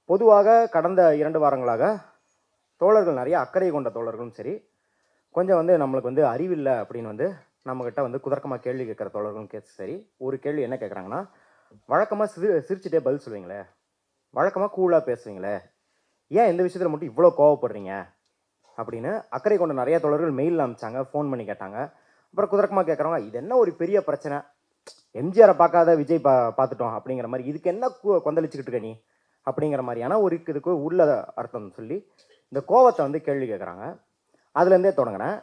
பொதுவாக கடந்த 2 வாரங்களாக தோழர்கள் நிறைய அக்கறை கொண்ட தோழர்களும் சரி, கொஞ்சம் நம்மளுக்கு அறிவில்லை அப்படின்னு நம்மக்கிட்ட குதர்க்கமாக கேள்வி கேட்குற தோழர்களும் சரி, ஒரு கேள்வி என்ன கேட்குறாங்கன்னா, வழக்கமாக சிரிச்சுட்டே பதில் சொல்லுவீங்களே, வழக்கமாக கூலாக பேசுவீங்களே, ஏன் இந்த விஷயத்தில் மட்டும் இவ்வளோ கோவப்படுறீங்க அப்படின்னு அக்கறை கொண்ட நிறைய தோழர்கள் மெயிலில் அனுப்பிச்சாங்க, ஃபோன் பண்ணி கேட்டாங்க. அப்புறம் குதர்க்கமாக கேட்குறவங்க, இது என்ன ஒரு பெரிய பிரச்சனை, எம்ஜிஆரை பார்க்காத விஜய் பார்த்துட்டோம் அப்படிங்கிற மாதிரி, இதுக்கு என்ன கொந்தளிச்சுக்கிட்டு இருக்க நீ அப்படிங்கிற மாதிரியான ஒரு இதுக்கு உள்ள அர்த்தம் சொல்லி இந்த கோவத்தை கேள்வி கேட்குறாங்க. அதுலேருந்தே தொடங்கினேன்.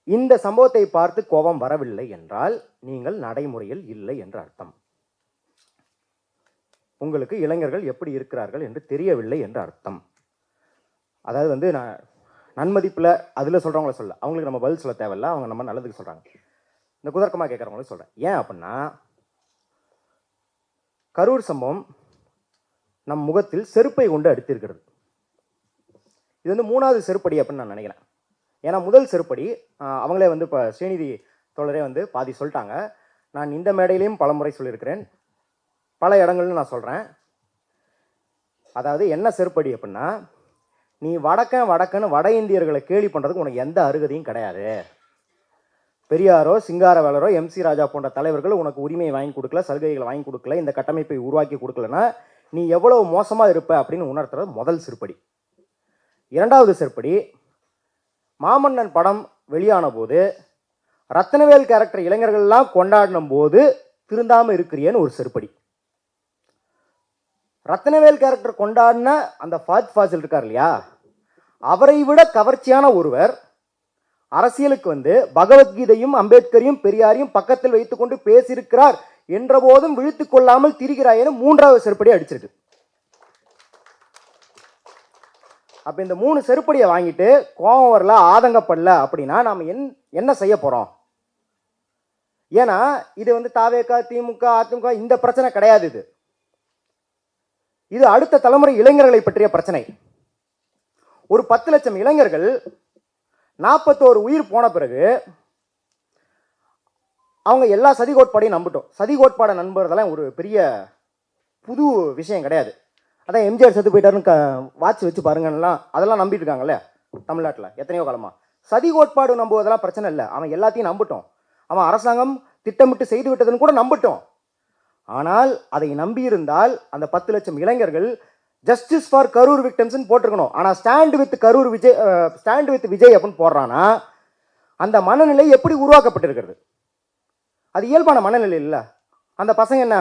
இந்த சம்பவத்தை பார்த்து கோபம் வரவில்லை என்றால் நீங்கள் நடைமுறையில் இல்லை என்று அர்த்தம். உங்களுக்கு இளைஞர்கள் எப்படி இருக்கிறார்கள் என்று தெரியவில்லை என்று அர்த்தம். அதாவது நான் நன்மதிப்பில் அதில் சொல்கிறவங்கள சொல்ல, அவங்களுக்கு நம்ம பதில் சொல்ல தேவையில்லை, அவங்க நம்ம நல்லதுக்கு சொல்கிறாங்க. இந்த குதர்க்கமாக கேட்குறவங்களும் சொல்கிறேன். ஏன் அப்படின்னா, கரூர் சம்பவம் நம் முகத்தில் செருப்பை கொண்டு அடித்திருக்கிறது. இது 3வது செருப்படி அப்படின்னு நான் நினைக்கிறேன். ஏன்னா முதல் செருப்படி அவங்களே இப்போ ஸ்ரீநிதி தோழரே பாதி சொல்லிட்டாங்க. நான் இந்த மேடையிலையும் பல முறை சொல்லியிருக்கிறேன், பல இடங்கள்னு நான் சொல்கிறேன். அதாவது என்ன செருப்படி அப்படின்னா, நீ வடக்கன்னு வட இந்தியர்களை கேலி பண்ணுறதுக்கு உனக்கு எந்த அருகதையும் கிடையாது. பெரியாரோ சிங்காரவேலரோ எம்சி ராஜா போன்ற தலைவர்கள் உனக்கு உரிமையை வாங்கி கொடுக்கல, சலுகைகளை வாங்கி கொடுக்கல, இந்த கட்டமைப்பை உருவாக்கி கொடுக்கலன்னா நீ எவ்வளவு மோசமாக இருப்ப அப்படின்னு உணர்த்துறது முதல் செருப்படி. 2வது செருப்படி, மாமன்னன் படம் வெளியான போது ரத்னவேல் கேரக்டர் இளைஞர்கள்லாம் கொண்டாடின போது திருந்தாமல் இருக்கிறியன்னு ஒரு செருப்படி. ரத்னவேல் கேரக்டர் கொண்டாடின அந்த ஃபாத் ஃபாசில் இருக்கார் இல்லையா, அவரை விட கவர்ச்சியான ஒருவர் அரசியலுக்கு பகவத்கீதையும் அம்பேத்கரையும் பெரியாரையும் பக்கத்தில் வைத்துக்கொண்டு பேசியிருக்கிறார் என்ற போதும் விழித்து கொள்ளாமல் திரிகிறாயேன்னு 3வது செருப்படி அடிச்சிருக்கு. அப்போ இந்த 3 செருப்படியை வாங்கிட்டு கோபம் வரல, ஆதங்கப்படல அப்படின்னா நாம் என்ன செய்ய போகிறோம்? ஏன்னா இது தாவேகா, திமுக, அதிமுக இந்த பிரச்சனை கிடையாது. இது அடுத்த தலைமுறை இளைஞர்களை பற்றிய பிரச்சனை. ஒரு 10 லட்சம் இளைஞர்கள் 41 உயிர் போன பிறகு அவங்க எல்லா சதி கோட்பாடையும் நம்பிட்டோம். சதி கோட்பாடை நம்புறதெல்லாம் ஒரு பெரிய புது விஷயம் கிடையாது. அதான் எம்ஜிஆர் செத்து போயிட்டாருன்னு வாட்ச் வச்சு பாருங்கன்னா அதெல்லாம் நம்பிட்டு இருக்காங்கல்ல தமிழ்நாட்டில் எத்தனையோ காலமாக. சதி கோட்பாடு நம்புவதெல்லாம் பிரச்சனை இல்லை, அவன் எல்லாத்தையும் நம்பிட்டோம். அவன் அரசாங்கம் திட்டமிட்டு செய்து விட்டதுன்னு கூட நம்பிட்டோம். ஆனால் அதை நம்பியிருந்தால் அந்த 10 லட்சம் இளைஞர்கள் ஜஸ்டிஸ் ஃபார் கரூர் விக்டம்ஸ்ன்னு போட்டிருக்கணும். ஆனால் ஸ்டாண்ட் வித் விஜய் அப்படின்னு போடுறான்னா அந்த மனநிலை எப்படி உருவாக்கப்பட்டிருக்கிறது? அது இயல்பான மனநிலை இல்லை. அந்த பசங்க என்ன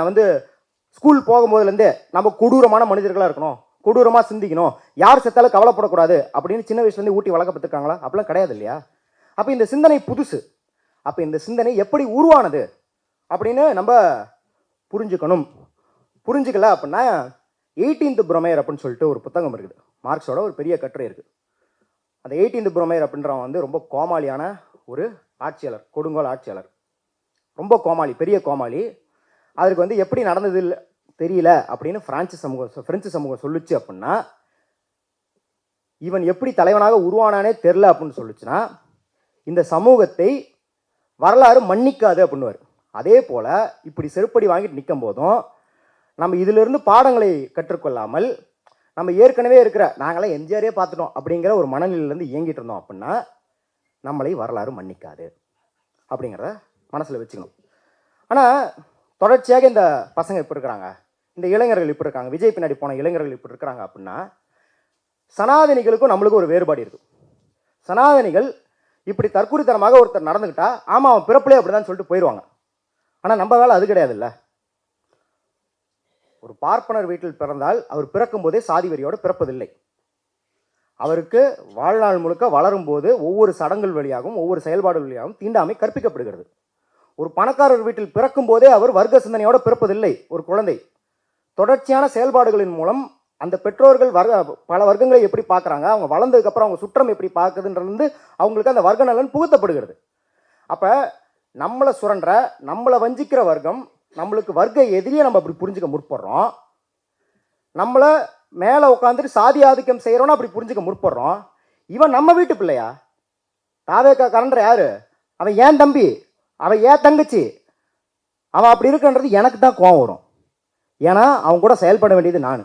ஸ்கூல் போகும்போதுலேருந்தே நம்ம கொடூரமான மனிதர்களாக இருக்கணும், கொடூரமாக சிந்திக்கணும், யார் செத்தாலும் கவலைப்படக்கூடாது அப்படின்னு சின்ன வயசுலேருந்து ஊட்டி வளர்க்கப்பட்டிருக்காங்களா? அப்படிலாம் கிடையாது இல்லையா? அப்போ இந்த சிந்தனை புதுசு. அப்போ இந்த சிந்தனை எப்படி உருவானது அப்படின்னு நம்ம புரிஞ்சுக்கணும். புரிஞ்சுக்கல அப்படின்னா 18th புரோமையர் அப்படின்னு சொல்லிட்டு ஒரு புத்தகம் இருக்குது, மார்க்ஸோட ஒரு பெரிய கட்டுரை இருக்குது. அந்த 18th புரோமையர் அப்படின்றவன் ரொம்ப கோமாளியான ஒரு ஆட்சியாளர், கொடுங்கோல் ஆட்சியாளர், ரொம்ப கோமாளி, பெரிய கோமாளி. அதற்கு எப்படி நடந்தது தெரியல அப்படின்னு பிரெஞ்சு சமூகம் சொல்லுச்சு அப்படின்னா, இவன் எப்படி தலைவனாக உருவானானே தெரில அப்படின்னு சொல்லுச்சுன்னா இந்த சமூகத்தை வரலாறு மன்னிக்காது அப்படின்னுவார். அதே போல் இப்படி செருப்படி வாங்கிட்டு நிற்கும் போதும் நம்ம இதிலிருந்து பாடங்களை கற்றுக்கொள்ளாமல் நம்ம ஏற்கனவே இருக்கிற நாங்களாம் எம்ஜிஆரே பார்த்துட்டோம் அப்படிங்கிற ஒரு மனநிலையிலேருந்து இயங்கிட்டு இருந்தோம் அப்படின்னா நம்மளை வரலாறு மன்னிக்காது அப்படிங்கிறத மனசில் வச்சுக்கணும். ஆனால் தொடர்ச்சியாக இந்த பசங்க இப்போ இருக்கிறாங்க, இந்த இளைஞர்கள் இப்போ இருக்காங்க, விஜய் பின்னாடி போன இளைஞர்கள் இப்போ இருக்கிறாங்க அப்படின்னா சனாதனிகளுக்கும் நம்மளுக்கும் ஒரு வேறுபாடு இருக்குது. சனாதனிகள் இப்படி தற்குறித்தனமாக ஒருத்தர் நடந்துக்கிட்டா ஆமாம் அவன் பிறப்பிலே அப்படி தான் சொல்லிட்டு போயிடுவாங்க. ஆனால் நம்ம வேலை அது கிடையாது இல்லை. ஒரு பார்ப்பனர் வீட்டில் பிறந்தால் அவர் பிறக்கும் போதே சாதி வெறியோடு பிறப்பதில்லை. அவருக்கு வாழ்நாள் முழுக்க வளரும் போது ஒவ்வொரு சடங்குகள் வழியாகவும் ஒவ்வொரு செயல்பாடுகள் வழியாகவும் தீண்டாமை கற்பிக்கப்படுகிறது. ஒரு பணக்காரர் வீட்டில் பிறக்கும் போதே அவர் வர்க்க சிந்தனையோடு பிறப்பதில்லை. ஒரு குழந்தை தொடர்ச்சியான செயல்பாடுகளின் மூலம் அந்த பெற்றோர்கள் பல வர்க்கங்களை எப்படி பார்க்குறாங்க, அவங்க வளர்ந்ததுக்கப்புறம் அவங்க சுற்றம் எப்படி பார்க்குதுன்றது அவங்களுக்கு அந்த வர்க்க நலன் புகுத்தப்படுகிறது. அப்போ நம்மளை சுரண்ட, நம்மளை வஞ்சிக்கிற வர்க்கம் நம்மளுக்கு வர்க்க எதிரியே நம்ம அப்படி புரிஞ்சுக்க முற்படுறோம். நம்மளை மேலே உட்காந்துட்டு சாதி ஆதிக்கம் செய்கிறோன்னா அப்படி புரிஞ்சுக்க முற்படுறோம். இவன் நம்ம வீட்டு பிள்ளையா? தாவேக்கா கரண்டர் யாரு? அவன் ஏன் தம்பி, அவன் ஏன் தங்கச்சி, அவன் அப்படி இருக்குன்றது எனக்கு தான் கோவம் வரும். ஏன்னா அவன் கூட செயல்பட வேண்டியது நான்.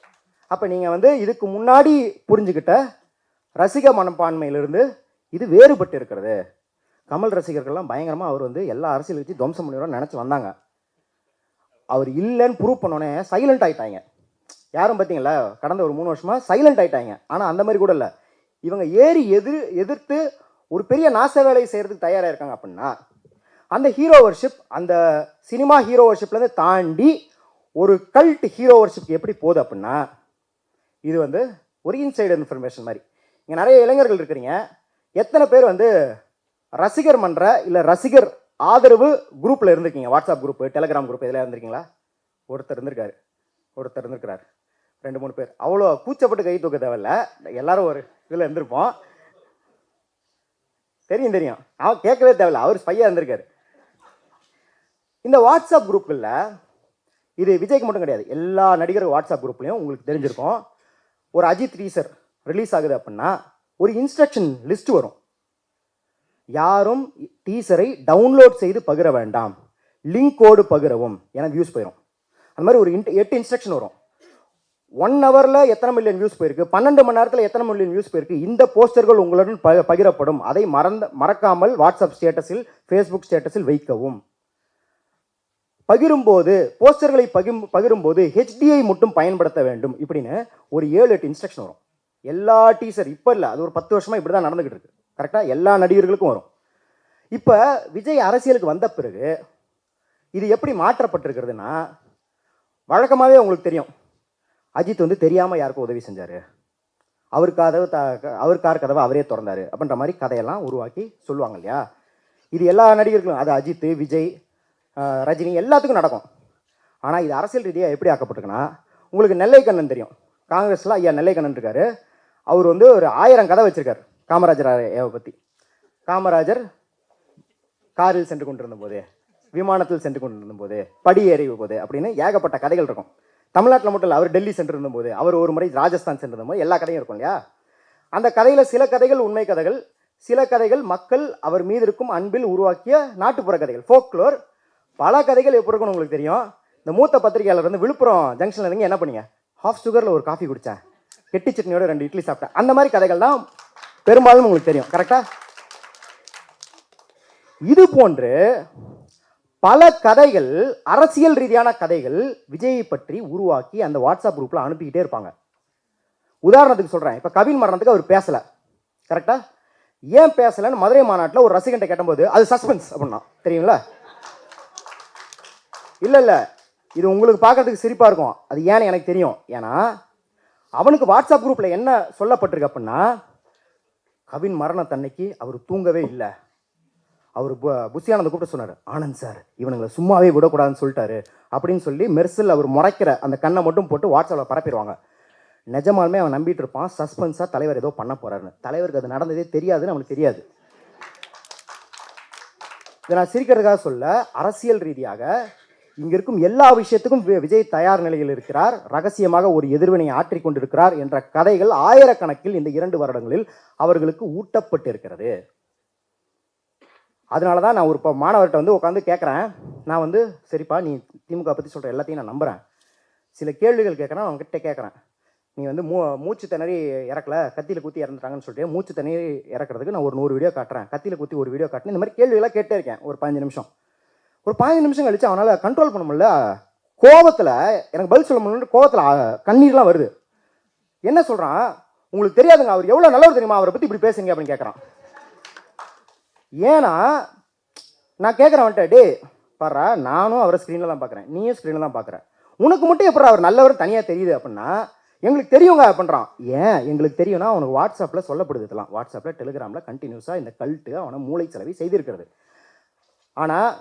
அப்போ நீங்கள் வந்து இதுக்கு முன்னாடி புரிஞ்சுக்கிட்ட ரசிக மனப்பான்மையிலிருந்து இது வேறுபட்டு இருக்கிறது. கமல் ரசிகர்கள்லாம் பயங்கரமாக அவர் வந்து எல்லா அரசியல் வச்சு துவம்சம் பண்ணிடுவோம்னு நினச்சி வந்தாங்க. அவர் இல்லைன்னு ப்ரூவ் பண்ணோன்னே சைலண்ட் ஆகிட்டாங்க. யாரும் பார்த்தீங்களா, கடந்த ஒரு 3 வருஷமாக சைலண்ட் ஆகிட்டாங்க. ஆனால் அந்த மாதிரி கூட இல்லை, இவங்க ஏறி எதிர்த்து ஒரு பெரிய நாச வேலையை செய்கிறதுக்கு தயாராக இருக்காங்க. அப்படின்னா அந்த ஹீரோ வர்ஷிப், அந்த சினிமா ஹீரோ வர்ஷிப்லேருந்து தாண்டி ஒரு கல்ட் ஹீரோ வர்ஷிப் எப்படி போகுது அப்படின்னா, இது வந்து ஒரு இன்சைடு இன்ஃபர்மேஷன் மாதிரி. இங்கே நிறைய இளைஞர்கள் இருக்கிறீங்க, எத்தனை பேர் வந்து ரசிகர் மன்ற இல்லை ரசிகர் ஆதரவு குரூப்பில் இருந்திருக்கீங்க? வாட்ஸ்அப் குரூப்பு, டெலிகிராம் குரூப் இதில் இருந்திருக்கீங்களா? ஒருத்தர் இருந்திருக்கிறார், 2-3 பேர். அவ்வளோ கூச்சப்பட்டு கை தூக்க தேவையில்ல, எல்லாரும் ஒரு இதில் இருந்திருப்போம். தெரியும், அவன் கேட்கவே தேவையில்ல, அவர் ஸ்பையாக இருந்திருக்காரு. இந்த வாட்ஸ்அப் குரூப்பில் இது விஜய்க்கு மட்டும் கிடையாது, எல்லா நடிகர் வாட்ஸ்அப் குரூப்லையும் உங்களுக்கு தெரிஞ்சிருக்கும். ஒரு அஜித் டீசர் ரிலீஸ் ஆகுது அப்படின்னா ஒரு இன்ஸ்ட்ரக்ஷன் லிஸ்ட் வரும். யாரும் டீசரை டவுன்லோட் செய்து பகிர வேண்டாம், லிங்கோடு பகிரவும் என வியூஸ் போயிடும். அந்த மாதிரி ஒரு 8 இன்ஸ்ட்ரக்ஷன் வரும். 1 ஹவரில் எத்தனை மில்லியன் வியூஸ் போயிருக்கு, 12 மணி நேரத்தில் எத்தனை மில்லியன் வியூஸ் போயிருக்கு, இந்த போஸ்டர்கள் உங்களுடன் பகிரப்படும், அதை மறக்காமல் வாட்ஸ்அப் ஸ்டேட்டஸில், ஃபேஸ்புக் ஸ்டேட்டஸில் வைக்கவும். பகிரும்போது, போஸ்டர்களை பகிரும்போது HDI மட்டும் பயன்படுத்த வேண்டும், இப்படின்னு ஒரு 7-8 இன்ஸ்ட்ரக்ஷன் வரும். எல்லா டீசர் இப்போ இல்லை, அது ஒரு 10 வருஷமாக இப்படி தான் நடந்துக்கிட்டு இருக்கு. கரெக்டாக எல்லா நடிகர்களுக்கும் வரும். இப்போ விஜய் அரசியலுக்கு வந்த பிறகு இது எப்படி மாற்றப்பட்டிருக்கிறதுனா, வழக்கமாகவே உங்களுக்கு தெரியும், அஜித் வந்து தெரியாமல் யாருக்கும் உதவி செஞ்சார், அவர் கார் கதவை அவரே திறந்தார் அப்படின்ற மாதிரி கதையெல்லாம் உருவாக்கி சொல்லுவாங்க இல்லையா? இது எல்லா நடிகர்களும், அது அஜித், விஜய், ரஜினி எல்லாத்துக்கும் நடக்கும். ஆனால் இது அரசியல் ரீதியாக எப்படி ஆக்கப்பட்டிருக்குன்னா, உங்களுக்கு நெல்லைக்கண்ணன் தெரியும், காங்கிரஸில் ஐயா நெல்லைக்கண்ணன் இருக்கார். அவர் வந்து ஒரு 1000 கதை வச்சுருக்கார் காமராஜர் பற்றி. காமராஜர் காரில் சென்று கொண்டிருந்த போது, விமானத்தில் சென்று கொண்டிருந்த போது, படி ஏறி போது அப்படின்னு ஏகப்பட்ட கதைகள் இருக்கும். தமிழ்நாட்டில் மட்டும் இல்லை, அவர் டெல்லி சென்றிருந்த போது, அவர் ஒரு முறை ராஜஸ்தான் சென்றிருந்த போது எல்லா கதையும் இருக்கும் இல்லையா? அந்த கதையில் சில கதைகள் உண்மை கதைகள், சில கதைகள் மக்கள் அவர் மீது இருக்கும் அன்பில் உருவாக்கிய நாட்டுப்புற கதைகள், ஃபோக்லோர். பல கதைகள் எப்படி இருக்குன்னு உங்களுக்கு தெரியும். இந்த மூத்த பத்திரிகையாளர் வந்து விழுப்புரம் ஜங்ஷனில் இருந்தீங்க, என்ன பண்ணீங்க, ஹாஃப் சுகரில் ஒரு காஃபி குடித்தேன், கெட்டி சட்னியோட 2 இட்லி சாப்பிட்டேன், அந்த மாதிரி கதைகள் தான் பெரும்பாலும் உங்களுக்கு தெரியும். கரெக்டாக? இது போன்று பல கதைகள், அரசியல் ரீதியான கதைகள் விஜயை பற்றி உருவாக்கி அந்த வாட்ஸ்அப் குரூப்பில் அனுப்பிக்கிட்டே இருப்பாங்க. உதாரணத்துக்கு சொல்கிறேன், இப்போ கவின் மரணத்துக்கு அவர் பேசலை. கரெக்டாக? ஏன் பேசலைன்னு மதுரை மாநாட்டில் ஒரு ரசிகன்ட்ட கேட்டபோது அது சஸ்பென்ஸ் அப்படின்னா, தெரியுங்களா? இல்லை, இது உங்களுக்கு பார்க்கறதுக்கு சிரிப்பாக இருக்கும், அது ஏன்னு எனக்கு தெரியும். ஏன்னா அவனுக்கு வாட்ஸ்அப் குரூப்பில் என்ன சொல்லப்பட்டிருக்கு அப்படின்னா, கவின் மரணத்தன்னைக்கு அவர் தூங்கவே இல்லை, அவர் புஷியானந்த கூப்பிட்டு சொன்னார், ஆனந்த் சார் இவனுங்களை சும்மாவே விடக்கூடாதுன்னு சொல்லிட்டாரு அப்படின்னு சொல்லி மெர்சில் அவர் முறைக்கிற அந்த கண்ணை மட்டும் போட்டு வாட்ஸ்அப்பில் பரப்பிடுவாங்க. நிஜமாலுமே அவன் நம்பிட்டு இருப்பான், சஸ்பென்ஸாக தலைவர் ஏதோ பண்ண போறாருன்னு. தலைவருக்கு அது நடந்ததே தெரியாதுன்னு அவனுக்கு தெரியாது. இதை நான் சிரிக்கிறதுக்காக சொல்ல, அரசியல் ரீதியாக இங்க இருக்கும் எல்லா விஷயத்துக்கும் விஜய் தயார் நிலையில் இருக்கிறார், ரகசியமாக ஒரு எதிர்வினையை ஆற்றிக் கொண்டிருக்கிறார் என்ற கதைகள் ஆயிரக்கணக்கில் இந்த 2 வருடங்களில் அவர்களுக்கு ஊட்டப்பட்டு இருக்கிறது. அதனால தான் நான் ஒரு மாணவர்கிட்ட வந்து உட்காந்து கேட்குறேன், நான் வந்து சரிப்பா நீ திமுக பற்றி சொல்கிற எல்லாத்தையும் நான் நம்புகிறேன், சில கேள்விகள் கேட்குறேன், அவங்ககிட்ட கேட்குறேன், நீ வந்து மூச்சு திணறி இறக்கல, கத்தியில் குத்தி இறந்துட்டாங்கன்னு சொல்லிட்டு மூச்சு திணறி இறக்குறதுக்கு நான் ஒரு 100 வீடியோ காட்டுறேன், கத்தியில் குத்தி ஒரு வீடியோ காட்டுறேன், இந்த மாதிரி கேள்விகளாக கேட்டே இருக்கேன். ஒரு 15 நிமிஷம் கழிச்சு அவனால் கண்ட்ரோல் பண்ண முடியல, கோபத்தில் எனக்கு பதில் சொல்ல முடியல, கோபத்தில் கண்ணீர்லாம் வருது. என்ன சொல்கிறான், உங்களுக்கு தெரியாதுங்க அவர் எவ்வளோ நல்லவர் தெரியுமா, அவரை பற்றி இப்படி பேசுங்க அப்படின்னு கேட்குறான். ஏன்னா நான் கேட்குறேன் வந்துட்டு, டே பாரு, நானும் அவரை ஸ்க்ரீனில் தான் பார்க்குறேன், நீயும் ஸ்க்ரீனில் தான் பார்க்குறேன், உனக்கு மட்டும் எப்படி அவர் நல்லவர் தனியாக தெரியுது அப்படின்னா, எங்களுக்கு தெரியுங்க அப்படின்றான். ஏன் எங்களுக்கு தெரியும்னா அவனுக்கு வாட்ஸ்அப்பில் சொல்லப்படுது, இதெல்லாம் வாட்ஸ்அப்பில் டெலிகிராமில் கண்டினியூஸாக இந்த கல்ட்டு அவனை மூளை செலவி செய்திருக்கிறது. ஆனால்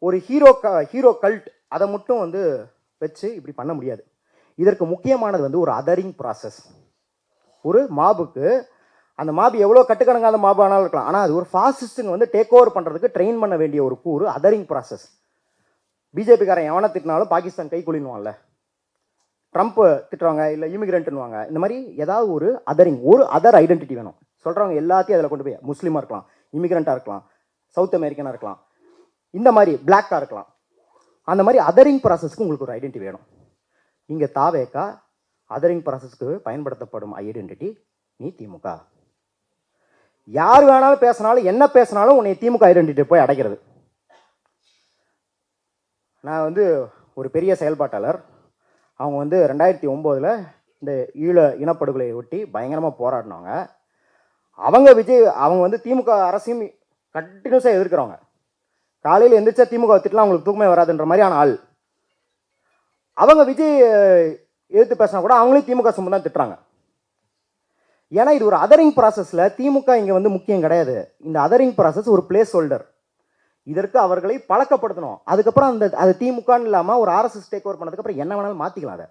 ஒரு ஹீரோ கல்ட் அதை மட்டும் வந்து வச்சு இப்படி பண்ண முடியாது. இதற்கு முக்கியமானது வந்து ஒரு அதரிங் ப்ராசஸ். ஒரு மாபுக்கு, அந்த மாபு எவ்வளோ கட்டுக்கணங்காத மாபு ஆனாலும் இருக்கலாம், ஆனால் அது ஒரு ஃபாசிஸ்ட்டுங்க வந்து டேக் ஓவர் பண்ணுறதுக்கு ட்ரெயின் பண்ண வேண்டிய ஒரு கூறு அதரிங் ப்ராசஸ். பிஜேபிக்காரன் எவனை திட்டினாலும் பாகிஸ்தான் கை குளின்வான்ல, ட்ரம்ப் திட்டுவாங்க, இல்லை இமிகிரண்ட்னுவாங்க, இந்த மாதிரி ஏதாவது ஒரு அதரிங், ஒரு அதர் ஐடென்டிட்டி வேணும். சொல்கிறவங்க எல்லாத்தையும் அதில் கொண்டு போய், முஸ்லீமாக இருக்கலாம், இமிகிரண்ட்டாக இருக்கலாம், சவுத் அமெரிக்கனாக இருக்கலாம், இந்த மாதிரி பிளாக்காக இருக்கலாம், அந்த மாதிரி அதரிங் ப்ராசஸ்க்கு உங்களுக்கு ஒரு ஐடென்டிட்டி வேணும். இங்கே தாவேக்கா அதரிங் ப்ராசஸ்க்கு பயன்படுத்தப்படும் ஐடென்டிட்டி நீ திமுக. யார் வேணாலும் பேசினாலும் என்ன பேசினாலும் உன்னை திமுக ஐடென்டிட்டி போய் அடைக்கிறது. நான் வந்து ஒரு பெரிய செயல்பாட்டாளர். அவங்க வந்து 2009 இந்த ஈழ இனப்படுகொலையை ஒட்டி பயங்கரமாக போராடினாங்க. அவங்க வந்து திமுக அரசையும் கண்டினியூஸாக எதிர்க்கிறவங்க. காலையில் எந்திரிச்சா திமுக திட்டலாம் அவங்களுக்கு தூக்கமே வராதுன்ற மாதிரியான ஆள். அவங்க விஜய் எதிர்த்து பேசினா கூட அவங்களே திமுக சும்மா தான் திட்டுறாங்க. ஏன்னா இது ஒரு அதரிங் ப்ராசஸில் திமுக இங்கே வந்து முக்கியம் கிடையாது. இந்த அதரிங் ப்ராசஸ் ஒரு பிளேஸ் ஹோல்டர். இதற்கு அவர்களை பழக்கப்படுத்தணும். அதுக்கப்புறம் அது திமுகன்னு இல்லாமல் ஒரு ஆர்எஸ்எஸ் டேக் ஓவர் பண்ணதுக்கப்புறம் என்ன வேணாலும் மாற்றிக்கலாம் அதை.